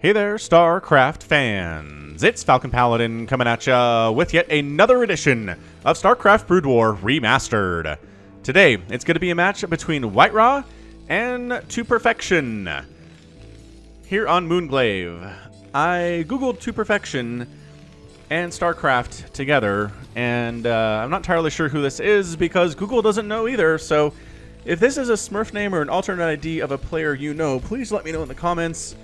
Hey there, StarCraft fans! It's Falcon Paladin coming at ya with yet another edition of StarCraft Brood War Remastered. Today, it's going to be a match between Whitera and toperfection here on Moongaive. I googled toperfection and StarCraft together, and I'm not entirely sure who this is because Google doesn't know either, so if this is a Smurf name or an alternate ID of a player you know, please let me know in the comments.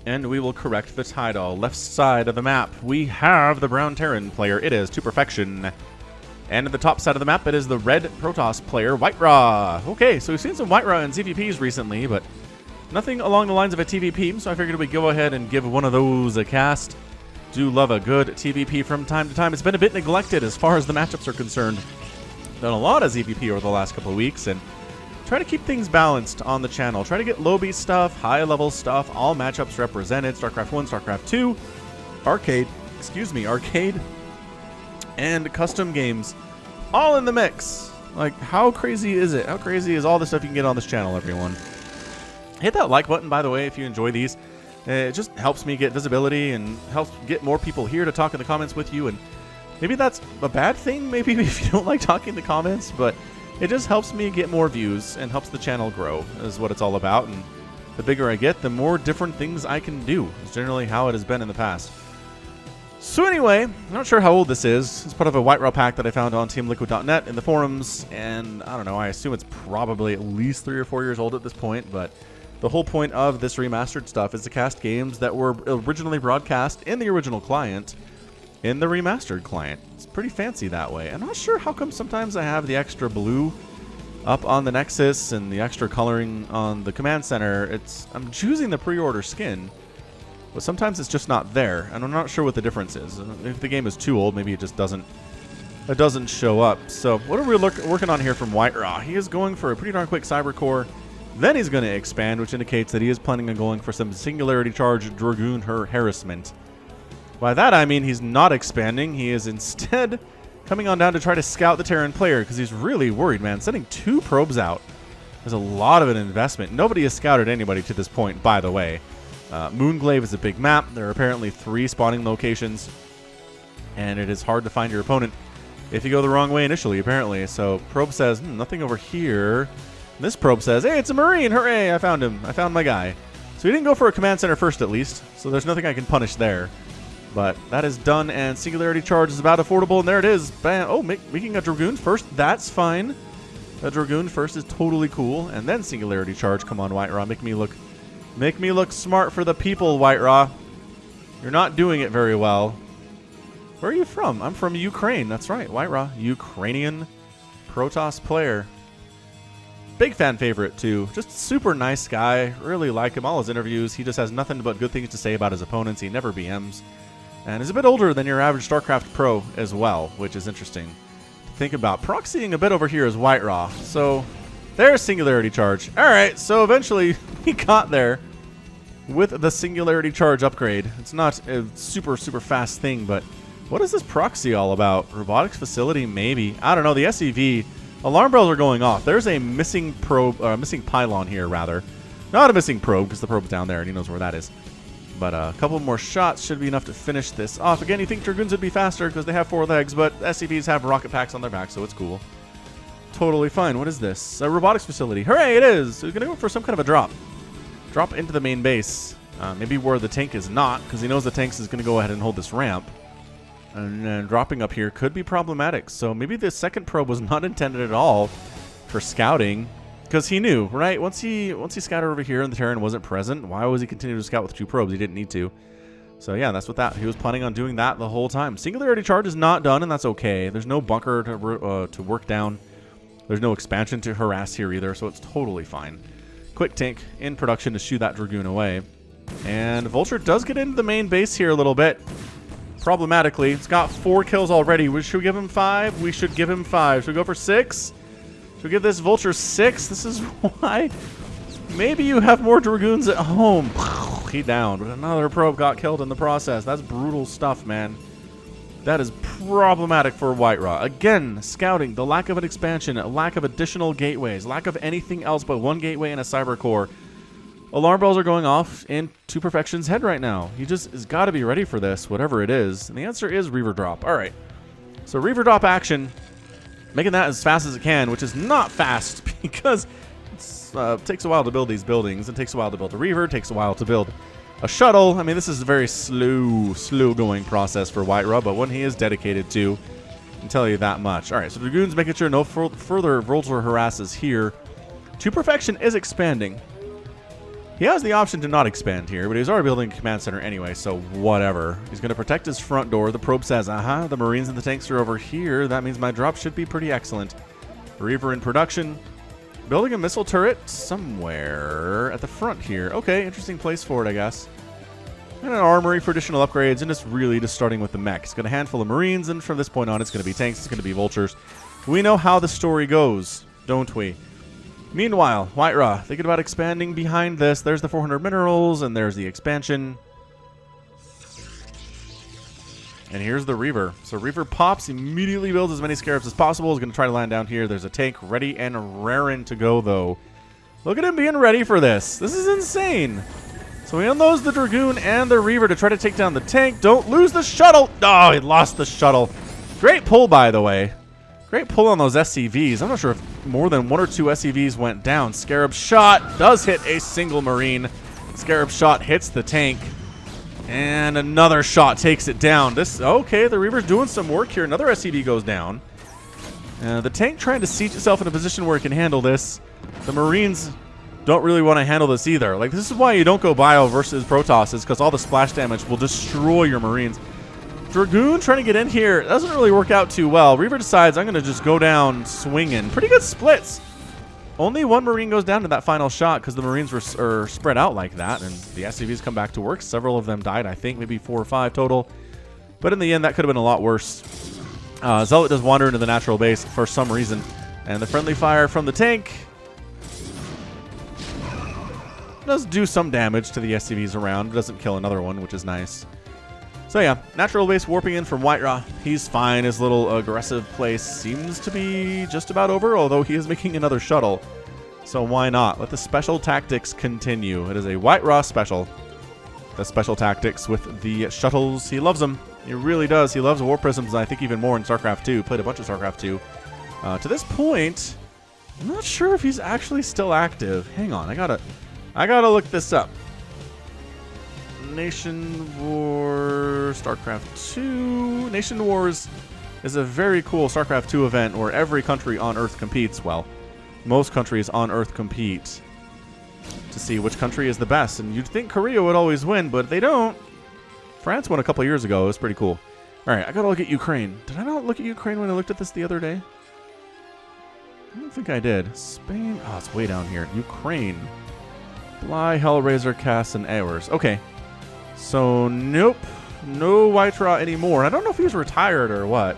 And we will correct the title. Left side of the map, we have the brown Terran player. It is toperfection. And at the top side of the map, it is the red Protoss player, Whitera. Okay, so we've seen some Whitera and ZVPs recently, but nothing along the lines of a TVP, so I figured we'd go ahead and give one of those a cast. Do love a good TVP from time to time. It's been a bit neglected as far as the matchups are concerned. Done a lot of ZVP over the last couple of weeks, and try to keep things balanced on the channel. Try to get low-B stuff, high-level stuff, all matchups represented. StarCraft 1, StarCraft 2, arcade, and custom games, all in the mix. Like, how crazy is it? How crazy is all the stuff you can get on this channel, everyone? Hit that like button, by the way, if you enjoy these. It just helps me get visibility and helps get more people here to talk in the comments with you. And maybe that's a bad thing, maybe if you don't like talking in the comments, but it just helps me get more views and helps the channel grow, is what it's all about. And the bigger I get, the more different things I can do. It's generally how it has been in the past. So anyway, I'm not sure how old this is. It's part of a Whitera pack that I found on teamliquid.net in the forums. And I don't know, I assume it's probably at least 3 or 4 years old at this point. But the whole point of this remastered stuff is to cast games that were originally broadcast in the original client in the remastered client. It's pretty fancy that way. I'm not sure how come sometimes I have the extra blue up on the Nexus and the extra coloring on the command center. I'm choosing the pre-order skin, but sometimes it's just not there, and I'm not sure what the difference is. If the game is too old, maybe it just doesn't show up. So what are we working on here from Whitera? He is going for a pretty darn quick cyber core. Then he's going to expand, which indicates that he is planning on going for some singularity charge Dragoon harassment. By that I mean he's not expanding. He is instead coming on down to try to scout the Terran player because he's really worried, man. Sending 2 probes out is a lot of an investment. Nobody has scouted anybody to this point, by the way. Moongaive is a big map. There are apparently 3 spawning locations, and it is hard to find your opponent if you go the wrong way initially, apparently. So probe says, nothing over here. This probe says, hey, it's a Marine. Hooray, I found him. I found my guy. So he didn't go for a command center first, at least, so there's nothing I can punish there. But that is done, and Singularity Charge is about affordable, and there it is. Bam. Oh, making a Dragoon first. That's fine. A Dragoon first is totally cool. And then Singularity Charge. Come on, Whitera. Make me look smart for the people, Whitera. You're not doing it very well. Where are you from? I'm from Ukraine. That's right, Whitera. Ukrainian Protoss player. Big fan favorite, too. Just super nice guy. Really like him. All his interviews, he just has nothing but good things to say about his opponents. He never BMs. And he's a bit older than your average StarCraft pro as well, which is interesting to think about. Proxying a bit over here is Whitera. So there's Singularity Charge. All right, so eventually we got there with the Singularity Charge upgrade. It's not a super, super fast thing, but what is this proxy all about? Robotics facility, maybe. I don't know. The SEV, alarm bells are going off. There's a missing probe, missing pylon here, rather. Not a missing probe, because the probe's down there, and he knows where that is. But a couple more shots should be enough to finish this off. Again, you think Dragoons would be faster because they have 4 legs, but SCVs have rocket packs on their back, so it's cool. Totally fine. What is this? A robotics facility. Hooray, it is! So he's going to go for some kind of a drop. Drop into the main base. Maybe where the tank is not, because he knows the tank is going to go ahead and hold this ramp. And then dropping up here could be problematic. So maybe the second probe was not intended at all for scouting. Because he knew, right? Once he scouted over here and the Terran wasn't present, why was he continuing to scout with 2 probes? He didn't need to. So yeah, that's what he was planning on doing that the whole time. Singularity Charge is not done, and that's okay. There's no bunker to work down. There's no expansion to harass here either, so it's totally fine. Quick tank in production to shoo that Dragoon away. And Vulture does get into the main base here a little bit. Problematically. It's got 4 kills already. Should we give him 5? We should give him 5. Should we go for 6? Should we give this Vulture 6? This is why. Maybe you have more Dragoons at home. He downed, but another probe got killed in the process. That's brutal stuff, man. That is problematic for Whitera. Again, scouting, the lack of an expansion, lack of additional gateways, lack of anything else but 1 gateway and a cyber core. Alarm bells are going off in toperfection's head right now. He just has got to be ready for this, whatever it is. And the answer is Reaver Drop. All right. So Reaver Drop action, making that as fast as it can, which is not fast because it takes a while to build these buildings. It takes a while to build a Reaver. It takes a while to build a shuttle. I mean, this is a very slow going process for Whitera, but one he is dedicated to. I can tell you that much. All right, so Dragoon's making sure no further Volter harasses here. Toperfection is expanding. He has the option to not expand here, but he's already building a command center anyway, so whatever. He's going to protect his front door. The probe says, the Marines and the tanks are over here. That means my drop should be pretty excellent. Reaver in production. Building a missile turret somewhere at the front here. Okay, interesting place for it, I guess. And an armory for additional upgrades, and it's really just starting with the mech. It's got a handful of Marines, and from this point on, it's going to be tanks, it's going to be vultures. We know how the story goes, don't we? Meanwhile, Whitera, thinking about expanding behind this. There's the 400 minerals, and there's the expansion. And here's the Reaver. So Reaver pops, immediately builds as many Scarabs as possible. Is going to try to land down here. There's a tank ready and raring to go, though. Look at him being ready for this. This is insane. So he unloads the Dragoon and the Reaver to try to take down the tank. Don't lose the shuttle. Oh, he lost the shuttle. Great pull, by the way. Great pull on those SCVs. I'm not sure if more than 1 or 2 SCVs went down. Scarab shot does hit a single Marine. Scarab shot hits the tank. And another shot takes it down. Okay, the Reaver's doing some work here. Another SCV goes down. The tank trying to siege itself in a position where it can handle this. The Marines don't really want to handle this either. Like, this is why you don't go Bio versus Protoss, is because all the splash damage will destroy your Marines. Dragoon trying to get in here. It doesn't really work out too well. Reaver decides, I'm going to just go down swinging. Pretty good splits. Only 1 Marine goes down to that final shot because the Marines were spread out like that, and the SCVs come back to work. Several of them died, I think, maybe 4 or 5 total. But in the end, that could have been a lot worse. Zealot does wander into the natural base for some reason. And the friendly fire from the tank does do some damage to the SCVs around. It doesn't kill another one, which is nice. So yeah, natural base warping in from Whitera. He's fine. His little aggressive place seems to be just about over, although he is making another shuttle. So why not? Let the special tactics continue. It is a Whitera special. The special tactics with the shuttles. He loves them. He really does. He loves War Prisms, I think even more in StarCraft 2. Played a bunch of StarCraft 2. To this point, I'm not sure if he's actually still active. Hang on, I gotta look this up. Nation Wars, StarCraft 2. Nation Wars is a very cool StarCraft 2 event where every country on Earth competes. Well, most countries on Earth compete to see which country is the best. And you'd think Korea would always win, but they don't. France won a couple years ago. It was pretty cool. All right, I gotta look at Ukraine. Did I not look at Ukraine when I looked at this the other day? I don't think I did. Spain. Oh, it's way down here. Ukraine. Bly, Hellraiser, Cass, and Hours. Okay. So, nope. No Whitera anymore. I don't know if he was retired or what.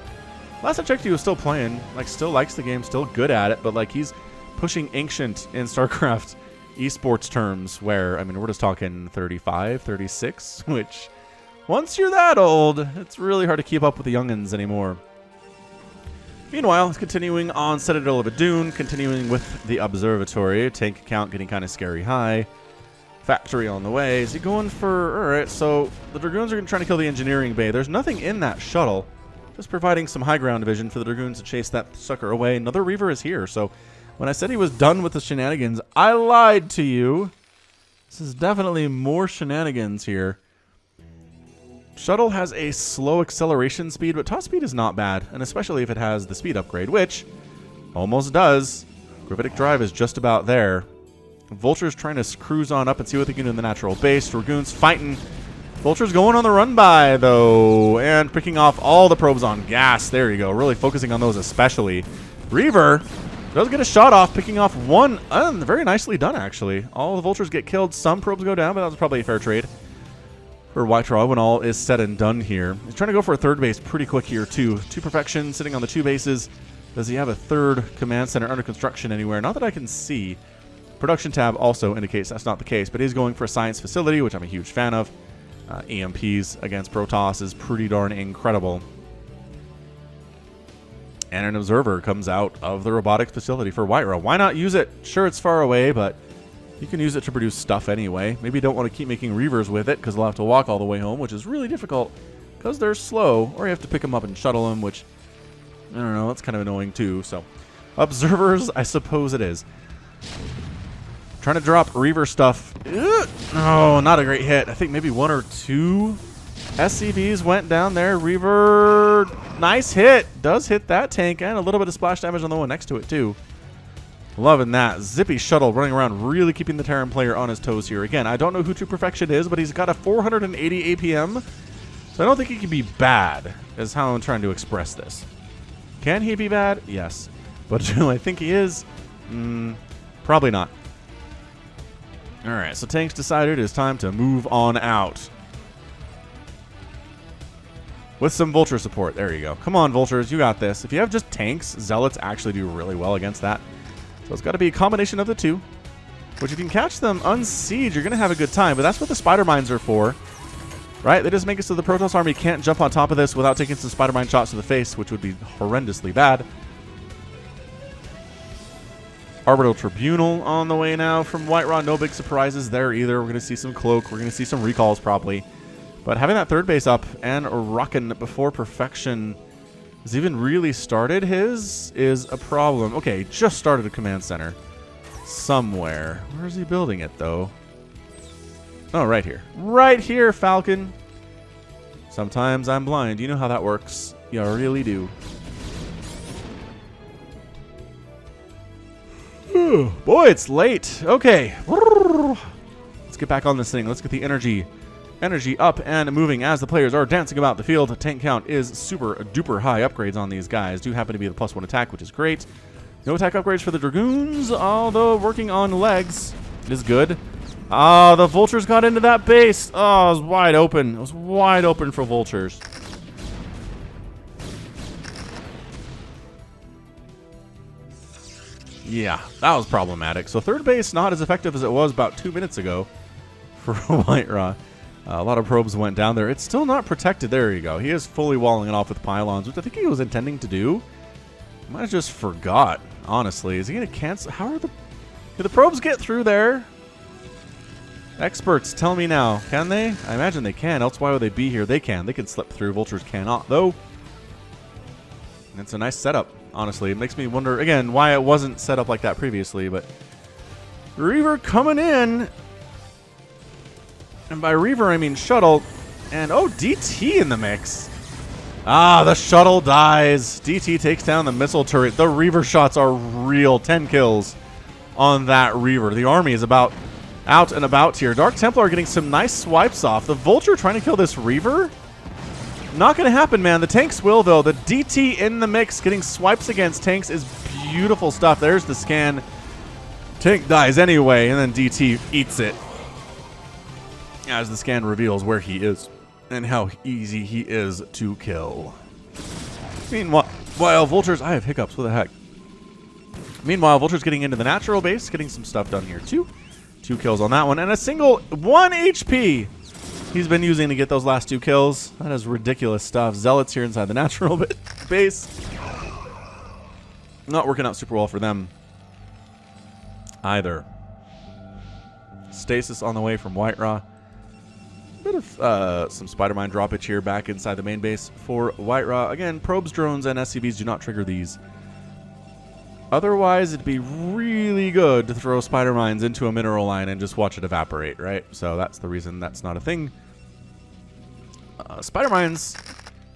Last I checked, he was still playing. Like, still likes the game, still good at it, but, like, he's pushing ancient in StarCraft esports terms where, I mean, we're just talking 35, 36, which, once you're that old, it's really hard to keep up with the youngins anymore. Meanwhile, he's continuing on Citadel of Adun, continuing with the observatory. Tank count getting kind of scary high. Factory on the way. Is he going for... Alright, so the Dragoons are trying to kill the engineering bay. There's nothing in that shuttle. Just providing some high ground vision for the Dragoons to chase that sucker away. Another Reaver is here, so when I said he was done with the shenanigans, I lied to you. This is definitely more shenanigans here. Shuttle has a slow acceleration speed, but top speed is not bad, and especially if it has the speed upgrade, which almost does. Gravitic drive is just about there. Vulture's trying to cruise on up and see what they can do in the natural base. Dragoon's fighting. Vulture's going on the run by, though, and picking off all the probes on gas. There you go. Really focusing on those especially. Reaver does get a shot off, picking off one. Very nicely done, actually. All the Vultures get killed. Some probes go down, but that was probably a fair trade for Whitera when all is said and done here. He's trying to go for a third base pretty quick here, too. Toperfection sitting on the 2 bases. Does he have a third command center under construction anywhere? Not that I can see. Production tab also indicates that's not the case, but he's going for a science facility, which I'm a huge fan of. EMPs against Protoss is pretty darn incredible. And an observer comes out of the robotics facility for Whitera. Why not use it? Sure, it's far away, but You can use it to produce stuff anyway. Maybe you don't want to keep making Reavers with it because they'll have to walk all the way home, which is really difficult because they're slow. Or you have to pick them up and shuttle them, which, I don't know, that's kind of annoying too. So, observers, I suppose it is. Trying to drop Reaver stuff. Oh, not a great hit. I think maybe 1 or 2 SCVs went down there. Reaver, nice hit. Does hit that tank and a little bit of splash damage on the one next to it too. Loving that. Zippy Shuttle running around, really keeping the Terran player on his toes here. Again, I don't know who toperfection is, but he's got a 480 APM. So I don't think he can be bad, is how I'm trying to express this. Can he be bad? Yes. But do I think he is? Probably not. Alright, so tanks decided it's time to move on out. With some Vulture support. There you go. Come on, Vultures, you got this. If you have just tanks, Zealots actually do really well against that. So it's got to be a combination of the two. Which if you can catch them unsiege, you're going to have a good time. But that's what the Spider Mines are for. Right? They just make it so the Protoss army can't jump on top of this without taking some Spider Mine shots to the face, which would be horrendously bad. Orbital Tribunal on the way now from Whitera. No big surprises there either. We're going to see some Cloak. We're going to see some recalls probably. But having that third base up and rocking before Perfection has even really started his is a problem. Okay, just started a command center somewhere. Where is he building it though? Oh, right here. Right here, Falcon. Sometimes I'm blind. You know how that works. You really do. Boy, it's late. Okay. Let's get back on this thing. Let's get the energy up and moving as the players are dancing about the field. The tank count is super duper high. Upgrades on these guys do happen to be the +1 attack, which is great. No attack upgrades for the Dragoons, although working on legs is good. The Vultures got into that base. Oh, it was wide open. It was wide open for Vultures. Yeah, that was problematic. So third base not as effective as it was about 2 minutes ago for Whitera. A lot of probes went down there. It's still not protected. There you go. He is fully walling it off with pylons, which I think he was intending to do. I might have just forgot, honestly. Is he going to cancel? How are the... Did the probes get through there? Experts, tell me now. Can they? I imagine they can. Else why would they be here? They can. They can slip through. Vultures cannot, though. And it's a nice setup, honestly. It makes me wonder, again, why it wasn't set up like that previously, but... Reaver coming in. And by Reaver, I mean Shuttle. And, oh, DT in the mix. Ah, the Shuttle dies. DT takes down the missile turret. The Reaver shots are real. 10 kills on that Reaver. The army is about out and about here. Dark Templar getting some nice swipes off. The Vulture trying to kill this Reaver? Not going to happen, man. The tanks will, though. The DT in the mix getting swipes against tanks is beautiful stuff. There's the scan. Tank dies anyway, and then DT eats it. As the scan reveals where he is and how easy he is to kill. Meanwhile, Vultures... I have hiccups. What the heck? Meanwhile, Vulture's getting into the natural base, getting some stuff done here, too. 2 kills on that one, and a single 1 HP he's been using to get those last 2 kills. That is ridiculous stuff. Zealots here inside the natural base. Not working out super well for them either. Stasis on the way from Whitera. Bit of some Spider Mine droppage here back inside the main base for Whitera. Again, probes, drones, and SCVs do not trigger these. Otherwise, it'd be really good to throw Spider Mines into a mineral line and just watch it evaporate, right? So that's the reason that's not a thing. Spider Mines,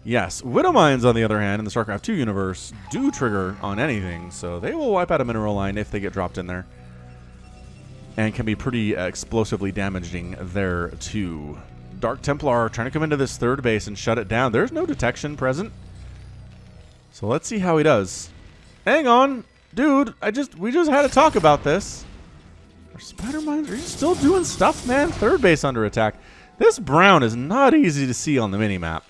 yes. Widow Mines, on the other hand, in the StarCraft 2 universe, do trigger on anything. So they will wipe out a mineral line if they get dropped in there. And can be pretty explosively damaging there, too. Dark Templar trying to come into this third base and shut it down. There's no detection present. So let's see how he does. Hang on. Dude, we just had to talk about this. Are Spider Mines, are you still doing stuff, man? Third base under attack. This brown is not easy to see on the minimap.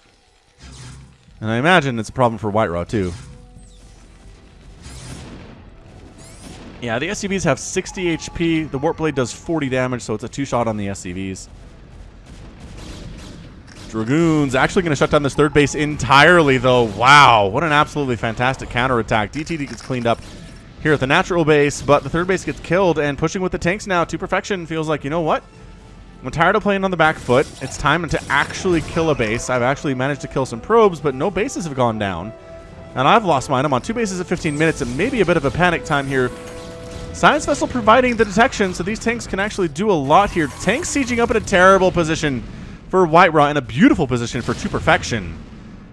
And I imagine it's a problem for Whitera, too. Yeah, the SCVs have 60 HP. The Warp Blade does 40 damage, so it's a 2-shot on the SCVs. Dragoons actually going to shut down this third base entirely, though. Wow, what an absolutely fantastic counterattack. DT gets cleaned up here at the natural base, but the third base gets killed, and pushing with the tanks now to perfection feels like, you know what? I'm tired of playing on the back foot. It's time to actually kill a base. I've actually managed to kill some probes, but no bases have gone down. And I've lost mine. I'm on 2 bases at 15 minutes, and maybe a bit of a panic time here. Science Vessel providing the detection, so these tanks can actually do a lot here. Tanks sieging up in a terrible position for Whitera and a beautiful position for to perfection.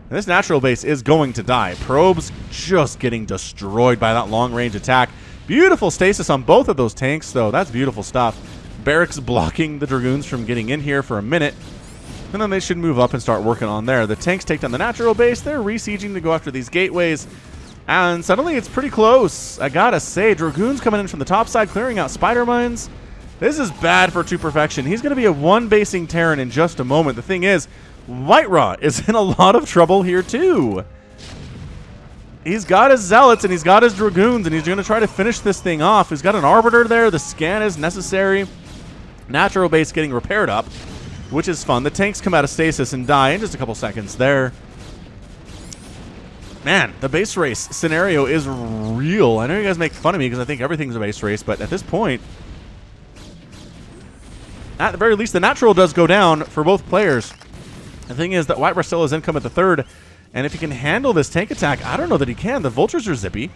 And this natural base is going to die. Probes just getting destroyed by that long-range attack. Beautiful stasis on both of those tanks, though. That's beautiful stuff. Barracks blocking the Dragoons from getting in here for a minute. And then they should move up and start working on there. The tanks take down the natural base. They're re-sieging to go after these gateways. And suddenly it's pretty close. I gotta say, Dragoons coming in from the top side, clearing out spider mines. This is bad for to perfection. He's going to be a one-basing Terran in just a moment. The thing is, Whitera is in a lot of trouble here too. He's got his Zealots and he's got his Dragoons, and he's going to try to finish this thing off. He's got an Arbiter there. The scan is necessary. Natural base getting repaired up, which is fun. The tanks come out of stasis and die in just a couple seconds there. Man, the base race scenario is real. I know you guys make fun of me because I think everything's a base race, but at this point, at the very least, the natural does go down for both players. The thing is that Whitera still has income at the third, and if he can handle this tank attack, I don't know that he can. The Vultures are zippy.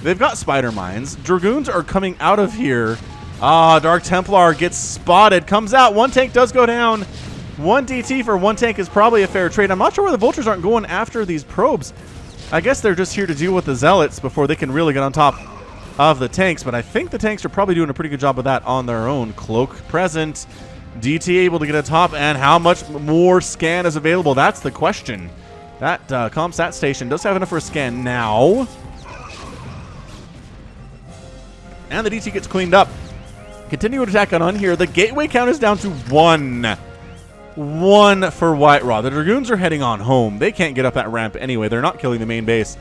They've got spider mines. Dragoons are coming out of here. Ah, Dark Templar gets spotted, comes out. One tank does go down. 1 DT for 1 tank is probably a fair trade. I'm not sure why the Vultures aren't going after these probes. I guess they're just here to deal with the Zealots before they can really get on top of the tanks, but I think the tanks are probably doing a pretty good job of that on their own. Cloak present. DT able to get a top, and how much more scan is available? That's the question. That ComSat station does have enough for a scan now. And the DT gets cleaned up. Continuing attack on here. The gateway count is down to 1. 1 for Whitera. The Dragoons are heading on home. They can't get up that ramp anyway. They're not killing the main base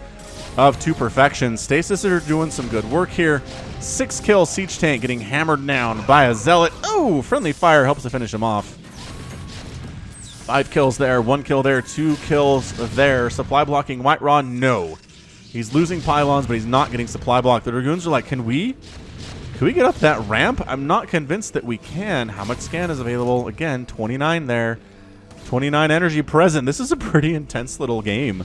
of to perfection. Stasis are doing some good work here. 6 kill siege tank getting hammered down by a Zealot. Oh, friendly fire helps to finish him off. 5 kills there, 1 kill there, 2 kills there. Supply blocking Whitera? No. He's losing pylons, but he's not getting supply blocked. The Dragoons are like, can we get up that ramp? I'm not convinced that we can. How much scan is available? Again, 29 there. 29 energy present. This is a pretty intense little game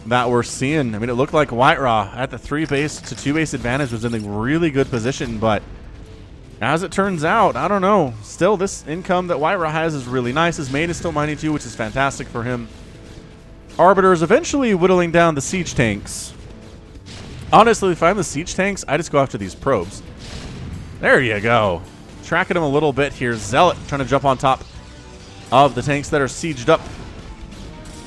that we're seeing. I mean, it looked like Whitera at the 3 base to 2 base advantage was in a really good position, but as it turns out, I don't know. Still, this income that Whitera has is really nice. His main is still mining too, which is fantastic for him. Arbiter is eventually whittling down the siege tanks. Honestly, if I'm the siege tanks, I just go after these probes. There you go. Tracking him a little bit here. Zealot trying to jump on top of the tanks that are sieged up,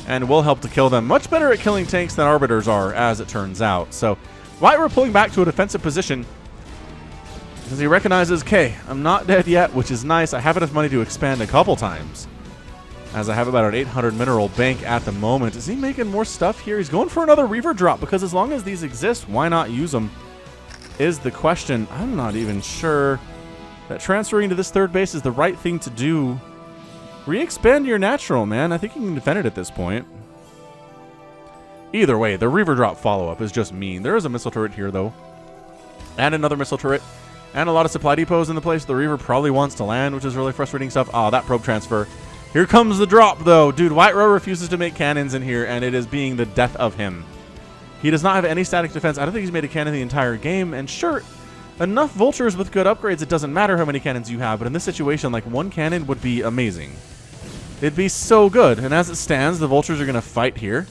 and will help to kill them. Much better at killing tanks than Arbiters are, as it turns out. So Whitera pulling back to a defensive position because he recognizes, okay, I'm not dead yet, which is nice. I have enough money to expand a couple times, as I have about an 800 mineral bank at the moment. Is he making more stuff here? He's going for another Reaver drop, because as long as these exist, why not use them is the question. I'm not even sure that transferring to this third base is the right thing to do. Re-expand your natural, man. I think you can defend it at this point. Either way, the Reaver drop follow-up is just mean. There is a missile turret here, though. And another missile turret. And a lot of supply depots in the place. The Reaver probably wants to land, which is really frustrating stuff. Oh, that probe transfer. Here comes the drop, though. Dude, Whitera refuses to make cannons in here, and it is being the death of him. He does not have any static defense. I don't think he's made a cannon the entire game. And sure, enough Vultures with good upgrades, it doesn't matter how many cannons you have. But in this situation, like, 1 cannon would be amazing. It'd be so good. And as it stands, the Vultures are going to fight here.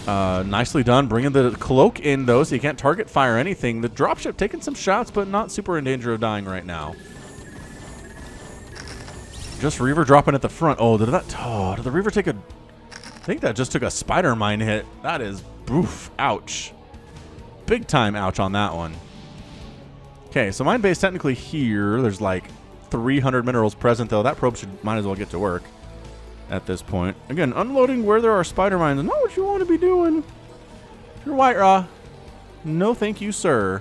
Nicely done. Bringing the cloak in, though, so you can't target fire anything. The dropship taking some shots, but not super in danger of dying right now. Just Reaver dropping at the front. Oh, did the Reaver take a... I think that just took a spider mine hit. That is... Oof. Ouch. Big time ouch on that one. Okay, so mine base technically here. There's like 300 minerals present, though. That probe might as well get to work at this point. Again, unloading where there are spider mines is not what you want to be doing. If you're Whitera, no thank you, sir.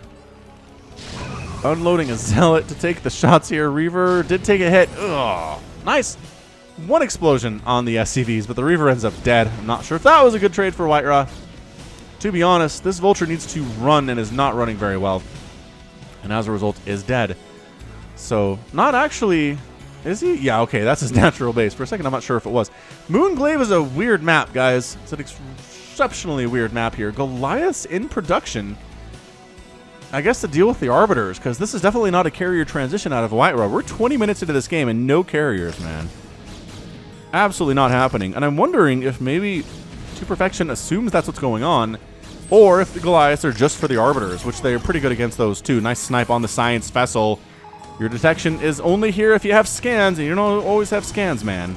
Unloading a Zealot to take the shots here. Reaver did take a hit. Ugh. Nice. 1 explosion on the SCVs, but the Reaver ends up dead. I'm not sure if that was a good trade for Whitera. To be honest, this Vulture needs to run and is not running very well. and as a result is dead. So, not actually... Is he? Yeah, okay, that's his natural base. For a second, I'm not sure if it was. Moonglaze is a weird map, guys. It's an exceptionally weird map here. Goliath's in production. I guess to deal with the Arbiters, because this is definitely not a carrier transition out of Whitera. We're 20 minutes into this game and no carriers, man. Absolutely not happening. And I'm wondering if maybe toperfection assumes that's what's going on, or if the Goliaths are just for the Arbiters, which they're pretty good against those too. Nice snipe on the Science Vessel. Your detection is only here if you have scans, and you don't always have scans, man.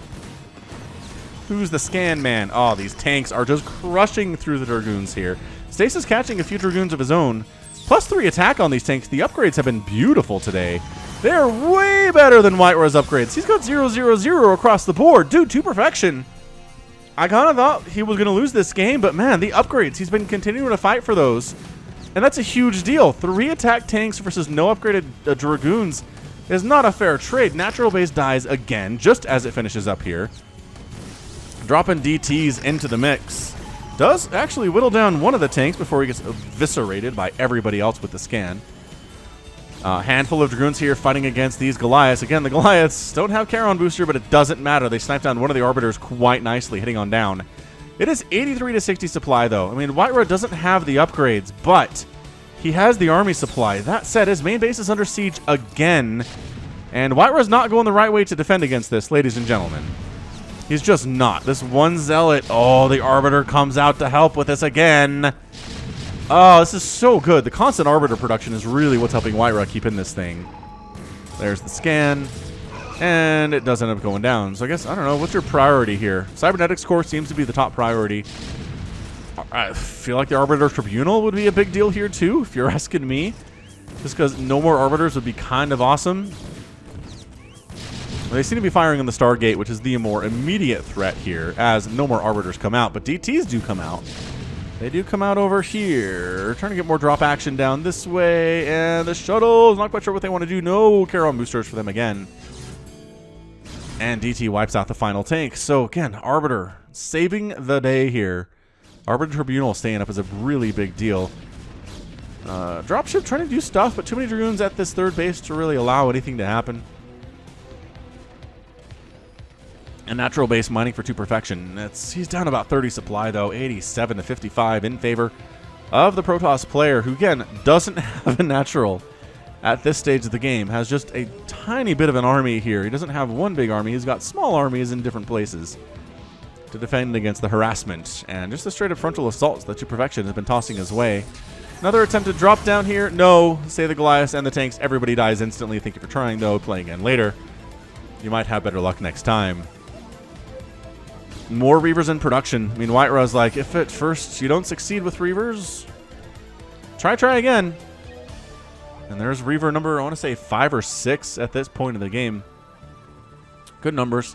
Who's the scan man? Oh, these tanks are just crushing through the Dragoons here. Stasis catching a few Dragoons of his own. +3 attack on these tanks. The upgrades have been beautiful today. They're way better than Whitera's upgrades. He's got 0-0-0 across the board. Dude, toperfection. I kind of thought he was going to lose this game, but man, the upgrades, he's been continuing to fight for those. And that's a huge deal. 3 attack tanks versus no upgraded Dragoons is not a fair trade. Natural base dies again, just as it finishes up here. Dropping DTs into the mix. Does actually whittle down one of the tanks before he gets eviscerated by everybody else with the scan. Handful of Dragoons here fighting against these Goliaths. Again, the Goliaths don't have Charon booster, but it doesn't matter. They sniped down one of the Arbiters quite nicely, hitting on down. It is 83 to 60 supply, though. I mean, Whitera doesn't have the upgrades, but he has the army supply. That said, his main base is under siege again, and Whitera's not going the right way to defend against this, ladies and gentlemen. He's just not. This one Zealot. Oh, the Arbiter comes out to help with this again. Oh, this is so good. The constant Arbiter production is really what's helping Whitera keep in this thing. There's the scan. And it does end up going down. So I guess, I don't know, what's your priority here? Cybernetics Core seems to be the top priority. I feel like the Arbiter Tribunal would be a big deal here too, if you're asking me. Just because no more Arbiters would be kind of awesome. They seem to be firing on the Stargate, which is the more immediate threat here, as no more Arbiters come out. But DTs do come out. They do come out over here. Trying to get more drop action down this way. And the shuttles, not quite sure what they want to do. No Charon boosters for them again. And DT wipes out the final tank. So again, Arbiter saving the day here. Arbiter Tribunal staying up is a really big deal. Dropship trying to do stuff, but too many Dragoons at this third base to really allow anything to happen. And natural base mining for toperfection. He's down about 30 supply though, 87 to 55 in favor of the Protoss player, who again doesn't have a natural at this stage of the game. Has just a tiny bit of an army here. He doesn't have one big army. He's got small armies in different places to defend against the harassment and just the straight up frontal assaults that toperfection has been tossing his way. Another attempted drop down here. No, say the Goliaths and the tanks. Everybody dies instantly. Thank you for trying though. Play again later. You might have better luck next time. More Reavers in production. I mean, Whitera's like, if at first you don't succeed with Reavers, try again. And there's Reaver number, I want to say 5 or 6 at this point in the game. Good numbers.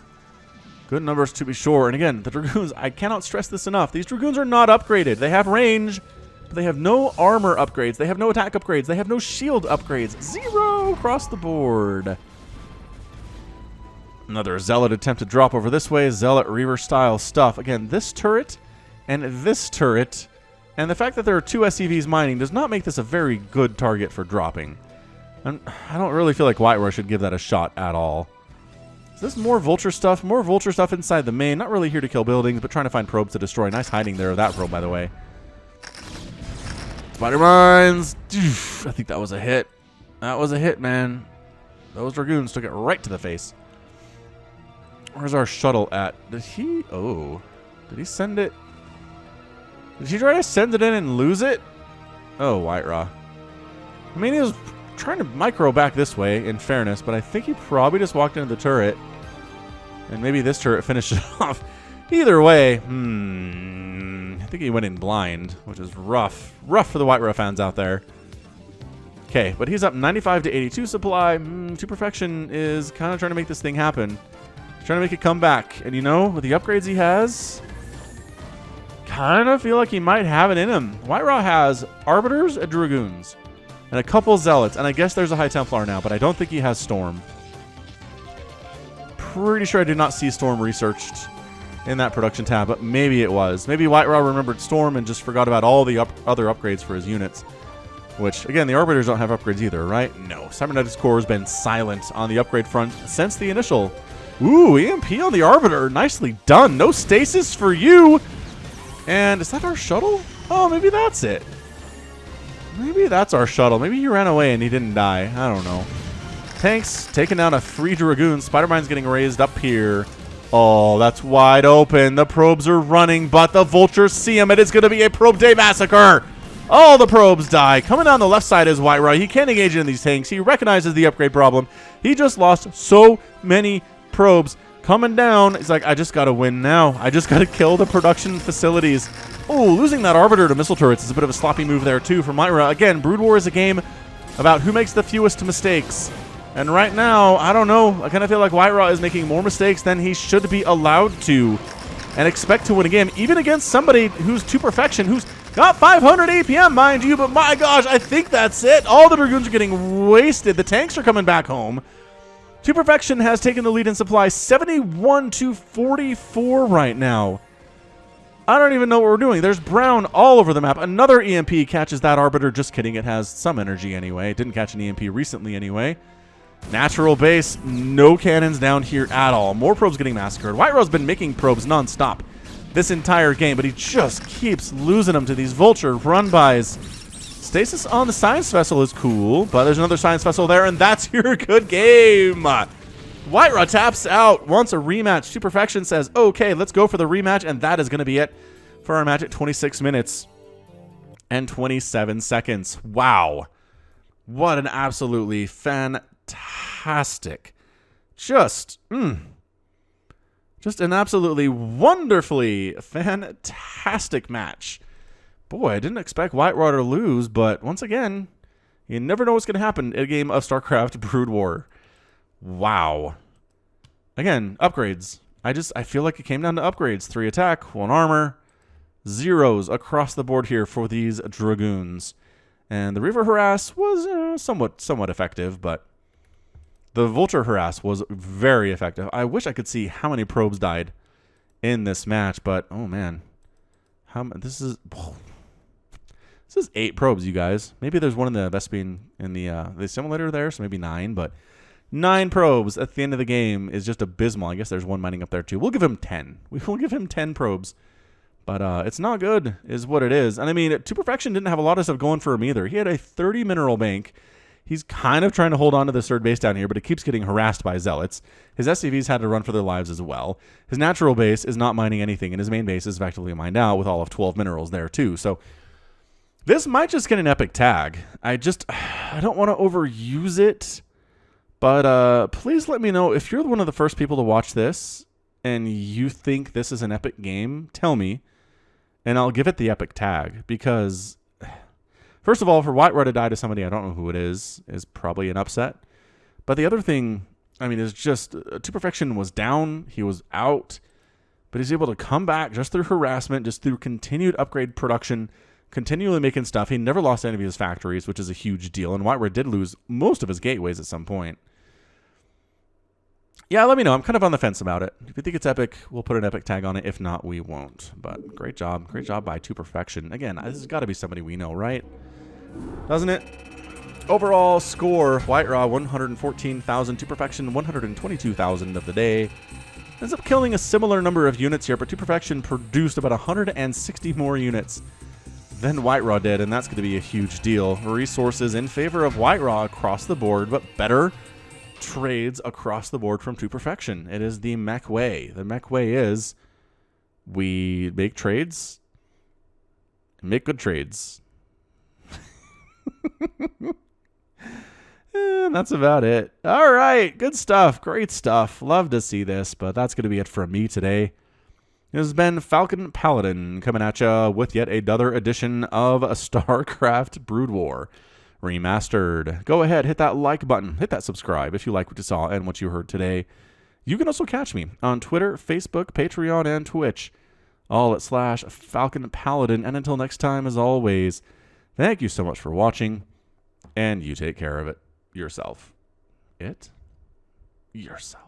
Good numbers to be sure. And again, the Dragoons, I cannot stress this enough. These Dragoons are not upgraded. They have range, but they have no armor upgrades. They have no attack upgrades. They have no shield upgrades. 0 across the board. Another Zealot attempt to drop over this way. Zealot Reaver style stuff. Again, this turret and this turret, and the fact that there are 2 SCVs mining does not make this a very good target for dropping. And I don't really feel like Whitera should give that a shot at all. Is this more Vulture stuff? More Vulture stuff inside the main. Not really here to kill buildings, but trying to find probes to destroy. Nice hiding there of that probe, by the way. Spider Mines. I think that was a hit. That was a hit, man. Those Dragoons took it right to the face. Where's our shuttle at? Did he? Oh. Did he send it? Did he try to send it in and lose it? Oh, Whitera. I mean, he was trying to micro back this way, in fairness, but I think he probably just walked into the turret. And maybe this turret finished it off. Either way, I think he went in blind, which is rough. Rough for the Whitera fans out there. Okay, but he's up 95 to 82 supply. Toperfection is kind of trying to make this thing happen. Trying to make it come back. And you know, with the upgrades he has, kind of feel like he might have it in him. Whitera has Arbiters and Dragoons and a couple Zealots. And I guess there's a High Templar now, but I don't think he has Storm. Pretty sure I did not see Storm researched in that production tab, but maybe it was. Maybe Whitera remembered Storm and just forgot about all the other upgrades for his units. Which, again, the Arbiters don't have upgrades either, right? No. Cybernetics Core has been silent on the upgrade front since the initial. Ooh, EMP on the Arbiter. Nicely done. No stasis for you. And is that our shuttle? Oh, maybe that's it. Maybe that's our shuttle. Maybe he ran away and he didn't die. I don't know. Tanks taking down a 3 Dragoon. Spider-Mine's getting raised up here. Oh, that's wide open. The probes are running, but the Vultures see him. It is going to be a probe day massacre. All the probes die. Coming down the left side is Whitera. He can't engage in these tanks. He recognizes the upgrade problem. He just lost so many probes. Coming down, he's like, I just got to win now. I just got to kill the production facilities. Oh, losing that Arbiter to missile turrets is a bit of a sloppy move there, too, from Whitera. Again, Brood War is a game about who makes the fewest mistakes. And right now, I don't know. I kind of feel like Whitera is making more mistakes than he should be allowed to. And expect to win a game, even against somebody who's to perfection, who's got 500 APM, mind you, but my gosh, I think that's it. All the Dragoons are getting wasted. The tanks are coming back home. To perfection has taken the lead in supply 71 to 44 right now. I don't even know what we're doing. There's brown all over the map. Another EMP catches that Arbiter. Just kidding. It has some energy anyway. It didn't catch an EMP recently anyway. Natural base, no cannons down here at all. More probes getting massacred. Whitera's been making probes nonstop this entire game, but he just keeps losing them to these Vulture run-bys. Stasis on the science vessel is cool, but there's another science vessel there, and that's your good game. Whitera taps out, wants a rematch. To perfection says, okay, let's go for the rematch, and that is going to be it for our match at 26 minutes and 27 seconds. Wow. What an absolutely fantastic, just an absolutely wonderfully fantastic match. Boy, I didn't expect Whitera to lose, but once again, you never know what's going to happen in a game of StarCraft Brood War. Wow. Again, upgrades. I feel like it came down to upgrades. 3 attack, 1 armor, 0s across the board here for these Dragoons. And the Reaver Harass was somewhat effective, but the Vulture Harass was very effective. I wish I could see how many probes died in this match, but oh man. This is 8 probes, you guys. Maybe there's one in the Vespene in the simulator there, so maybe 9, but 9 probes at the end of the game is just abysmal. I guess there's one mining up there too. We'll give him 10. We will give him 10 probes. But it's not good is what it is. And I mean, To Perfection didn't have a lot of stuff going for him either. He had a 30 mineral bank. He's kind of trying to hold on to this third base down here, but it keeps getting harassed by Zealots. His SCVs had to run for their lives as well. His natural base is not mining anything, and his main base is effectively mined out with all of 12 minerals there too. So this might just get an epic tag. I don't want to overuse it, but please let me know if you're one of the first people to watch this and you think this is an epic game. Tell me. And I'll give it the epic tag because, first of all, for Whitera to die to somebody I don't know who it is probably an upset. But the other thing, I mean, is just To Perfection was down. He was out. But he's able to come back just through harassment, just through continued upgrade production, continually making stuff. He never lost any of his factories, which is a huge deal. And Whitera did lose most of his gateways at some point. Yeah, let me know. I'm kind of on the fence about it. If you think it's epic, we'll put an epic tag on it. If not, we won't. But great job. Great job by To Perfection. Again, this has got to be somebody we know, right? Doesn't it? Overall score, Whitera 114,000. To Perfection 122,000 of the day. Ends up killing a similar number of units here, but To Perfection produced about 160 more units than Whitera did, and that's going to be a huge deal. Resources in favor of Whitera across the board, but better trades across the board from To Perfection. It is the mech way. The mech way is we make trades, make good trades. And that's about it. All right, good stuff, great stuff. Love to see this, but that's going to be it from me today. It has been Falcon Paladin coming at you with yet another edition of StarCraft Brood War Remastered. Go ahead, hit that like button, hit that subscribe if you like what you saw and what you heard today. You can also catch me on Twitter, Facebook, Patreon, and Twitch, all at /Falcon Paladin. And until next time, as always, thank you so much for watching, and you take care of it yourself. Yourself.